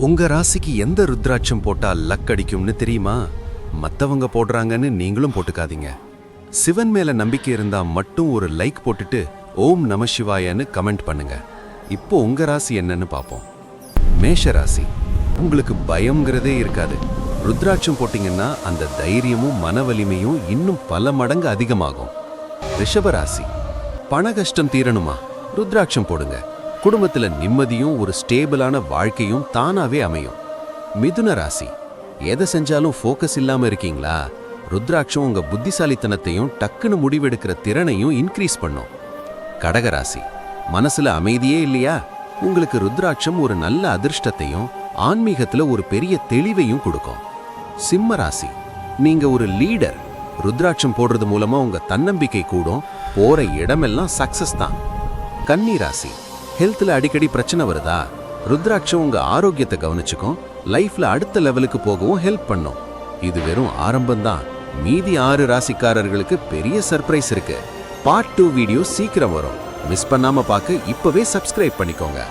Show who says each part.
Speaker 1: உங்க ராசிக்கு எந்த ருத்ராட்சம் போட்டா லக் அடிக்கும்னு தெரியுமா? மத்தவங்க போடுறாங்கன்னு நீங்களும் போட்டுக்காதீங்க. சிவன் மேல நம்பிக்கை இருந்தா மட்டும் ஒரு லைக் போட்டுட்டு ஓம் நம சிவாயன்னு கமெண்ட் பண்ணுங்க. இப்போ உங்க ராசி என்னன்னு பாப்போம். மேஷ ராசி. உங்களுக்கு பயம்ங்கிறதே இருக்காது. ருத்ராட்சம் போட்டீங்கன்னா அந்த தைரியமும் மன வலிமையும் இன்னும் பல மடங்கு அதிகமாகும். ரிஷப ராசி. பண கஷ்டம் தீரணுமா? ருத்ராட்சம் போடுங்க. குடும்பத்துல நிம்மதியும் ஒரு ஸ்டேபிளான வாழ்க்கையும் தானாவே அமையும். மிதுன ராசி. எதை செஞ்சாலும் ஃபோக்கஸ் இல்லாம இருக்கீங்களா? ருத்ராட்சம் உங்க புத்திசாலித்தனத்தையும் டக்குன்னு முடிவெடுக்கிற திறனையும் இன்க்ரீஸ் பண்ணும். கடகராசி. மனசுல அமைதியே இல்லையா? உங்களுக்கு ருத்ராட்சம் ஒரு நல்ல அதிர்ஷ்டத்தையும் ஆன்மீகத்துல ஒரு பெரிய தெளிவையும் கொடுக்கும். சிம்ம ராசி. நீங்க ஒரு லீடர். ருத்ராட்சம் போடுறது மூலமா உங்க தன்னம்பிக்கை கூடும். போற இடமெல்லாம் சக்சஸ் தான். கன்னி ராசி. ஹெல்த்ல அடிக்கடி பிரச்சனை வருதா? ருத்ராட்சம் உங்க ஆரோக்கியத்தை கவனிச்சுக்கும். லைஃப்ல அடுத்த லெவலுக்கு போகவும் ஹெல்ப் பண்ணும். இது வெறும் ஆரம்பம்தான். மீதி 6 ராசிக்காரர்களுக்கு பெரிய சர்ப்ரைஸ் இருக்கு. பார்ட் 2 வீடியோ சீக்கிரம் வரும். மிஸ் பண்ணாம பார்க்க இப்பவே சப்ஸ்கிரைப் பண்ணிக்கோங்க.